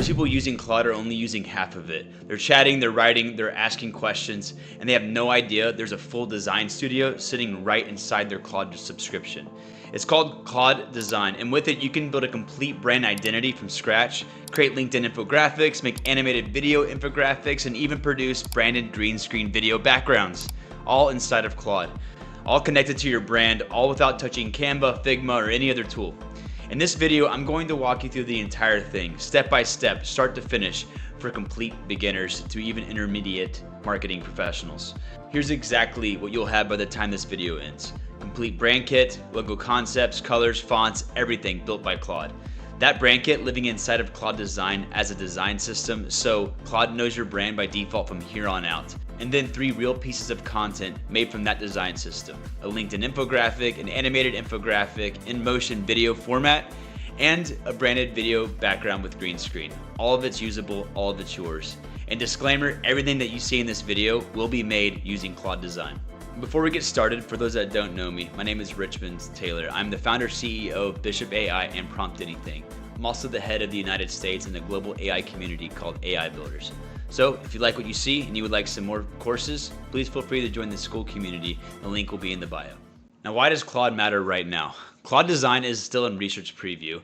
Most people using Claude are only using half of it. They're chatting, they're writing, they're asking questions, and they have no idea there's a full design studio sitting right inside their Claude subscription. It's called Claude Design, and with it you can build a complete brand identity from scratch, create LinkedIn infographics, make animated video infographics, and even produce branded green screen video backgrounds, all inside of Claude. All connected to your brand, all without touching Canva, Figma, or any other tool. In this video, I'm going to walk you through the entire thing, step by step, start to finish, for complete beginners to even intermediate marketing professionals. Here's exactly what you'll have by the time this video ends. Complete brand kit, logo concepts, colors, fonts, everything built by Claude. That brand kit living inside of Claude Design as a design system, so Claude knows your brand by default from here on out. And then 3 real pieces of content made from that design system. A LinkedIn infographic, an animated infographic, in-motion video format, and a branded video background with green screen. All of it's usable, all of it's yours. And disclaimer, everything that you see in this video will be made using Claude Design. Before we get started, for those that don't know me, my name is Richmond Taylor. I'm the founder CEO of Bishop AI and Prompt Anything. I'm also the head of the United States in the global AI community called AI Builders. So if you like what you see and you would like some more courses, please feel free to join the school community. The link will be in the bio. Now, why does Claude matter right now? Claude Design is still in research preview.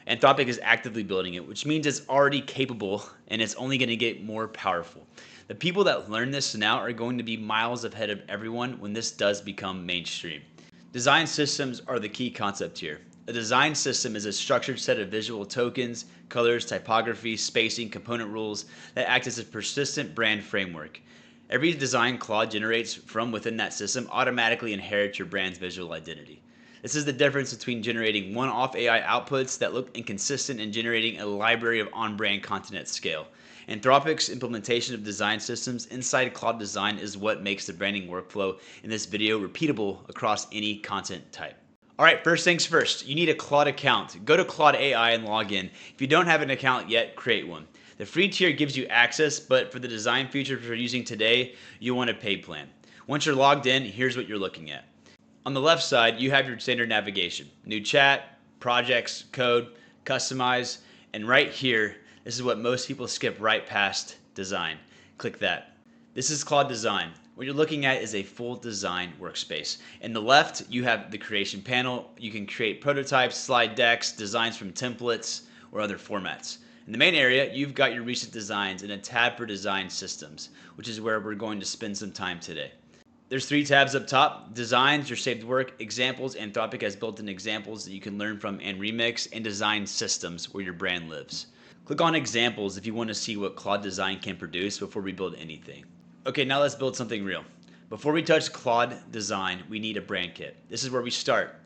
Anthropic is actively building it, which means it's already capable and it's only going to get more powerful. The people that learn this now are going to be miles ahead of everyone when this does become mainstream. Design systems are the key concept here. A design system is a structured set of visual tokens, colors, typography, spacing, component rules that act as a persistent brand framework. Every design Claude generates from within that system automatically inherits your brand's visual identity. This is the difference between generating one-off AI outputs that look inconsistent and generating a library of on-brand content at scale. Anthropic's implementation of design systems inside Claude Design is what makes the branding workflow in this video repeatable across any content type. Alright, first things first, you need a Claude account. Go to claude.ai and log in. If you don't have an account yet, create one. The free tier gives you access, but for the design features we're using today, you want a paid plan. Once you're logged in, here's what you're looking at. On the left side, you have your standard navigation. New chat, projects, code, customize, and right here, this is what most people skip right past, design. Click that. This is Claude Design. What you're looking at is a full design workspace. In the left, you have the creation panel. You can create prototypes, slide decks, designs from templates, or other formats. In the main area, you've got your recent designs and a tab for design systems, which is where we're going to spend some time today. There's 3 tabs up top: designs, your saved work, examples. Anthropic has built-in examples that you can learn from and remix, and design systems, where your brand lives. Click on examples if you want to see what Claude Design can produce before we build anything. Okay, now let's build something real. Before we touch Claude Design, we need a brand kit. This is where we start.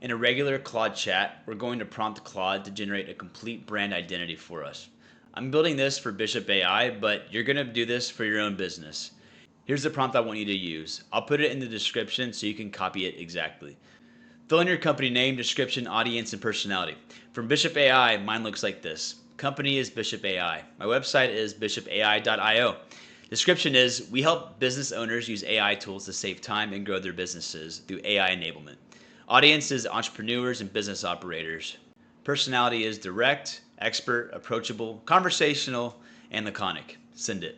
In a regular Claude chat, we're going to prompt Claude to generate a complete brand identity for us. I'm building this for Bishop AI, but you're going to do this for your own business. Here's the prompt I want you to use. I'll put it in the description so you can copy it exactly. Fill in your company name, description, audience, and personality. From Bishop AI, mine looks like this. Company is Bishop AI. My website is bishopai.io. Description is, we help business owners use AI tools to save time and grow their businesses through AI enablement. Audience is entrepreneurs and business operators. Personality is direct, expert, approachable, conversational, and laconic. Send it.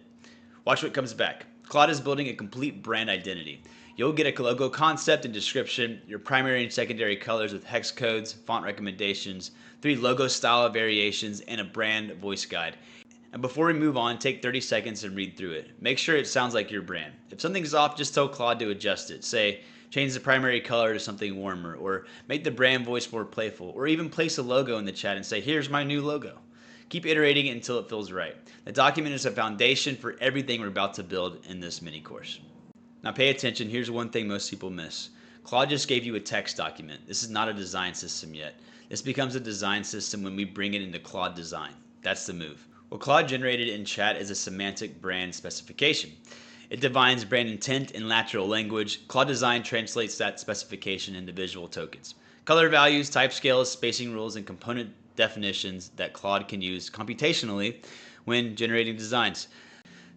Watch what comes back. Claude is building a complete brand identity. You'll get a logo concept and description, your primary and secondary colors with hex codes, font recommendations, 3 logo style variations, and a brand voice guide. And before we move on, take 30 seconds and read through it. Make sure it sounds like your brand. If something's off, just tell Claude to adjust it. Say, change the primary color to something warmer, or make the brand voice more playful, or even place a logo in the chat and say, here's my new logo. Keep iterating it until it feels right. The document is a foundation for everything we're about to build in this mini course. Now pay attention, here's one thing most people miss. Claude just gave you a text document. This is not a design system yet. This becomes a design system when we bring it into Claude Design. That's the move. What Claude generated in chat is a semantic brand specification. It defines brand intent in lateral language. Claude Design translates that specification into visual tokens. Color values, type scales, spacing rules, and component definitions that Claude can use computationally when generating designs.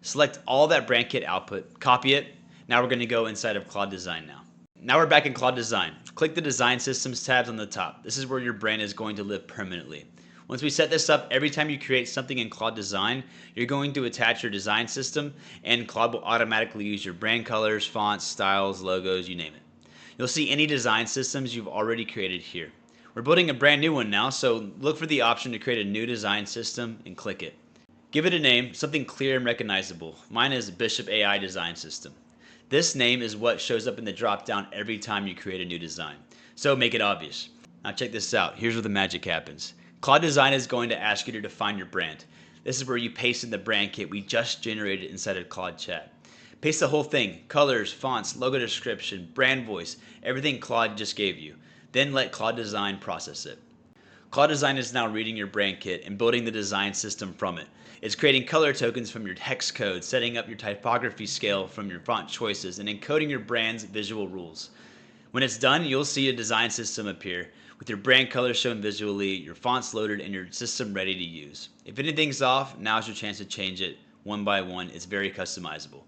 Select all that brand kit output, copy it. Now we're going to go inside of Claude Design now. Now we're back in Claude Design. Click the Design Systems tabs on the top. This is where your brand is going to live permanently. Once we set this up, every time you create something in Claude Design, you're going to attach your design system, and Claude will automatically use your brand colors, fonts, styles, logos, you name it. You'll see any design systems you've already created here. We're building a brand new one now, so look for the option to create a new design system and click it. Give it a name, something clear and recognizable. Mine is Bishop AI Design System. This name is what shows up in the drop-down every time you create a new design, so make it obvious. Now check this out. Here's where the magic happens. Claude Design is going to ask you to define your brand. This is where you paste in the brand kit we just generated inside of Claude Chat. Paste the whole thing, colors, fonts, logo description, brand voice, everything Claude just gave you. Then let Claude Design process it. Claude Design is now reading your brand kit and building the design system from it. It's creating color tokens from your hex code, setting up your typography scale from your font choices, and encoding your brand's visual rules. When it's done, you'll see a design system appear with your brand colors shown visually, your fonts loaded, and your system ready to use. If anything's off, now's your chance to change it one by one. It's very customizable.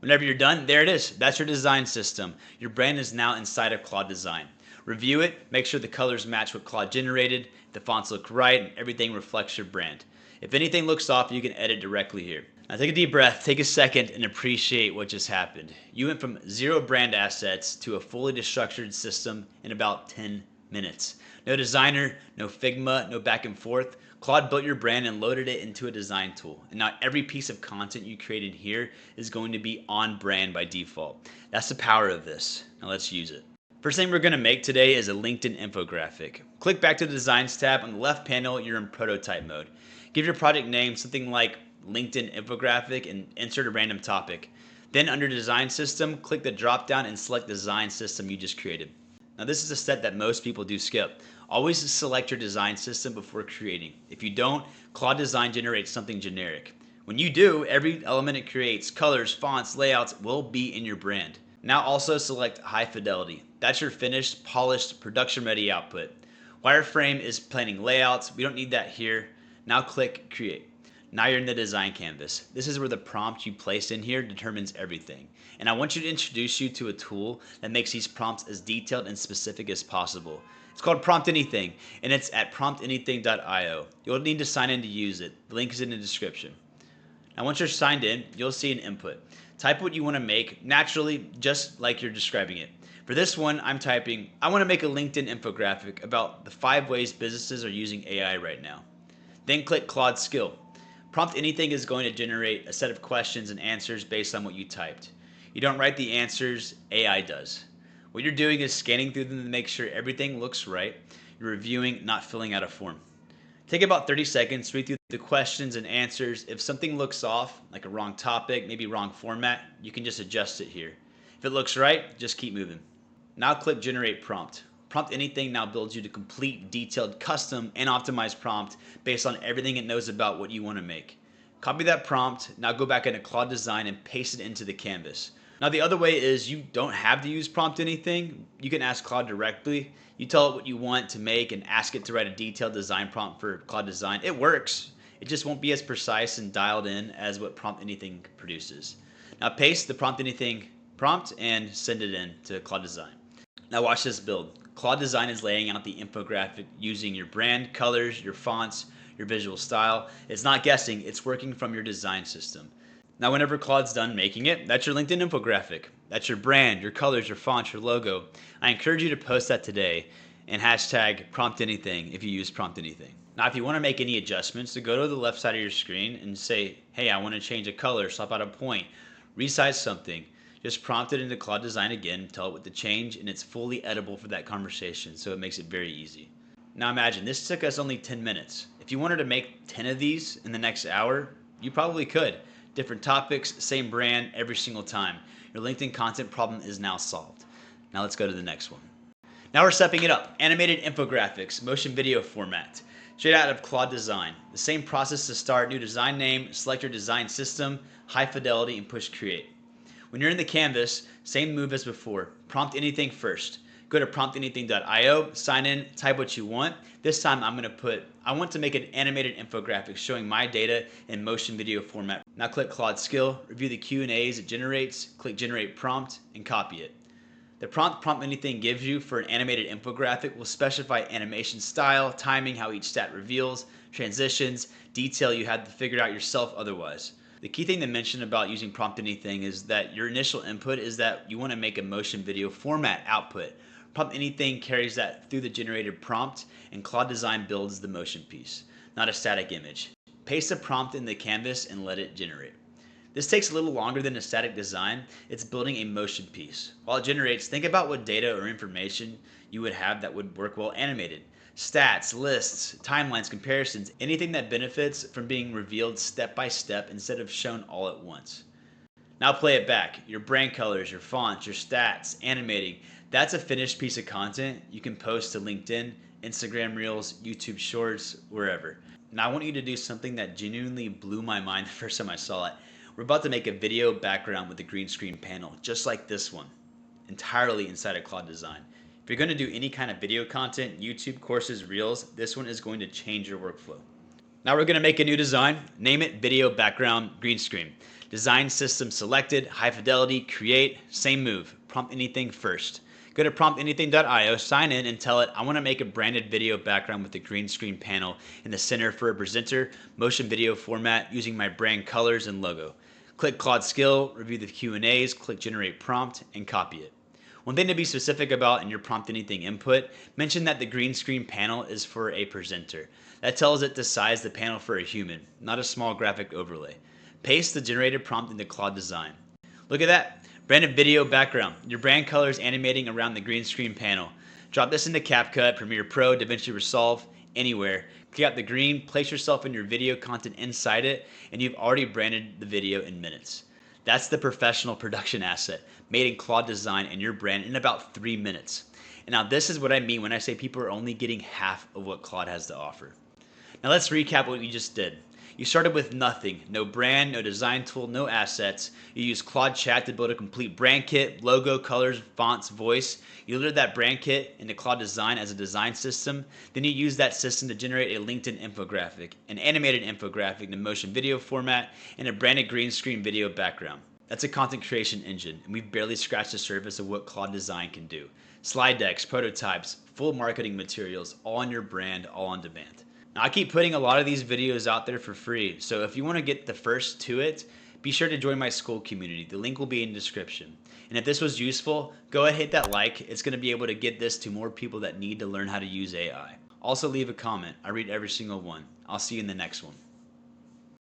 Whenever you're done, there it is. That's your design system. Your brand is now inside of Claude Design. Review it, make sure the colors match what Claude generated, the fonts look right, and everything reflects your brand. If anything looks off, you can edit directly here. Now take a deep breath, take a second, and appreciate what just happened. You went from 0 brand assets to a fully destructured system in about 10 minutes. No designer, no Figma, no back and forth. Claude built your brand and loaded it into a design tool. And now every piece of content you created here is going to be on brand by default. That's the power of this. Now let's use it. First thing we're going to make today is a LinkedIn infographic. Click back to the Designs tab. On the left panel, you're in prototype mode. Give your project name something like LinkedIn infographic and insert a random topic. Then under Design System, click the drop down and select the design system you just created. Now this is a step that most people do skip. Always select your design system before creating. If you don't, Claude Design generates something generic. When you do, every element it creates, colors, fonts, layouts, will be in your brand. Now also select high fidelity. That's your finished, polished, production ready output. Wireframe is planning layouts. We don't need that here. Now click create. Now you're in the design canvas. This is where the prompt you place in here determines everything. And I want you to introduce you to a tool that makes these prompts as detailed and specific as possible. It's called Prompt Anything, and it's at promptanything.io. You'll need to sign in to use it. The link is in the description. Now once you're signed in, you'll see an input. Type what you want to make naturally, just like you're describing it. For this one, I'm typing, I want to make a LinkedIn infographic about the 5 ways businesses are using AI right now. Then click Claude Skill. Prompt Anything is going to generate a set of questions and answers based on what you typed. You don't write the answers, AI does. What you're doing is scanning through them to make sure everything looks right. You're reviewing, not filling out a form. Take about 30 seconds, read through the questions and answers. If something looks off, like a wrong topic, maybe wrong format, you can just adjust it here. If it looks right, just keep moving. Now click Generate Prompt. Prompt Anything now builds you to complete, detailed, custom, and optimized prompt based on everything it knows about what you want to make. Copy that prompt, now go back into Claude Design and paste it into the canvas. Now the other way is you don't have to use Prompt Anything. You can ask Claude directly. You tell it what you want to make and ask it to write a detailed design prompt for Claude Design. It works. It just won't be as precise and dialed in as what Prompt Anything produces. Now paste the Prompt Anything prompt and send it in to Claude Design. Now watch this build. Claude Design is laying out the infographic using your brand, colors, your fonts, your visual style. It's not guessing, it's working from your design system. Now whenever Claude's done making it, that's your LinkedIn infographic. That's your brand, your colors, your fonts, your logo. I encourage you to post that today and hashtag Prompt Anything if you use Prompt Anything. Now if you want to make any adjustments, to go to the left side of your screen and say, hey, I want to change a color, swap out a point, resize something. Just prompt it into Claude Design again, tell it what to change, and it's fully editable for that conversation, so it makes it very easy. Now imagine, this took us only 10 minutes. If you wanted to make 10 of these in the next hour, you probably could. Different topics, same brand, every single time. Your LinkedIn content problem is now solved. Now let's go to the next one. Now we're stepping it up. Animated infographics, motion video format. Straight out of Claude Design. The same process to start, new design name, select your design system, high fidelity, and push create. When you're in the canvas, same move as before. Prompt Anything first. Go to promptanything.io, sign in, type what you want. This time I'm going to put, I want to make an animated infographic showing my data in motion video format. Now click Claude Skill, review the Q&As it generates, click Generate Prompt, and copy it. The prompt anything gives you for an animated infographic will specify animation style, timing, how each stat reveals, transitions, detail you had to figure out yourself otherwise. The key thing to mention about using prompt anything is that your initial input is that you want to make a motion video format output. Prompt anything carries that through the generated prompt, and Claude Design builds the motion piece, not a static image. Paste the prompt in the canvas and let it generate. This takes a little longer than a static design. It's building a motion piece. While it generates, think about what data or information you would have that would work well animated. Stats, lists, timelines, comparisons, anything that benefits from being revealed step by step instead of shown all at once. Now play it back. Your brand colors, your fonts, your stats, animating. That's a finished piece of content you can post to LinkedIn, Instagram Reels, YouTube Shorts, wherever. Now I want you to do something that genuinely blew my mind the first time I saw it. We're about to make a video background with a green screen panel, just like this one, entirely inside of Claude Design. If you're going to do any kind of video content, YouTube courses, Reels, this one is going to change your workflow. Now we're going to make a new design. Name it Video Background Green Screen. Design system selected, high fidelity, create, same move. Prompt anything first. Go to promptanything.io, sign in, and tell it, I want to make a branded video background with a green screen panel in the center for a presenter, motion video format using my brand colors and logo. Click Claude Skill, review the Q&As, click Generate Prompt, and copy it. One thing to be specific about in your prompt anything input, mention that the green screen panel is for a presenter. That tells it to size the panel for a human, not a small graphic overlay. Paste the generated prompt into Claude Design. Look at that. Branded video background. Your brand colors animating around the green screen panel. Drop this into CapCut, Premiere Pro, DaVinci Resolve, anywhere. Click out the green, place yourself in your video content inside it, and you've already branded the video in minutes. That's the professional production asset made in Claude Design and your brand in about 3 minutes. And now this is what I mean when I say people are only getting half of what Claude has to offer. Now let's recap what we just did. You started with nothing, no brand, no design tool, no assets. You used Claude Chat to build a complete brand kit, logo, colors, fonts, voice. You loaded that brand kit into Claude Design as a design system. Then you used that system to generate a LinkedIn infographic, an animated infographic in a motion video format, and a branded green screen video background. That's a content creation engine, and we've barely scratched the surface of what Claude Design can do. Slide decks, prototypes, full marketing materials, all on your brand, all on demand. Now, I keep putting a lot of these videos out there for free, so if you want to get the first to it, be sure to join my school community. The link will be in the description. And if this was useful, go ahead and hit that like. It's going to be able to get this to more people that need to learn how to use AI. Also leave a comment. I read every single one. I'll see you in the next one.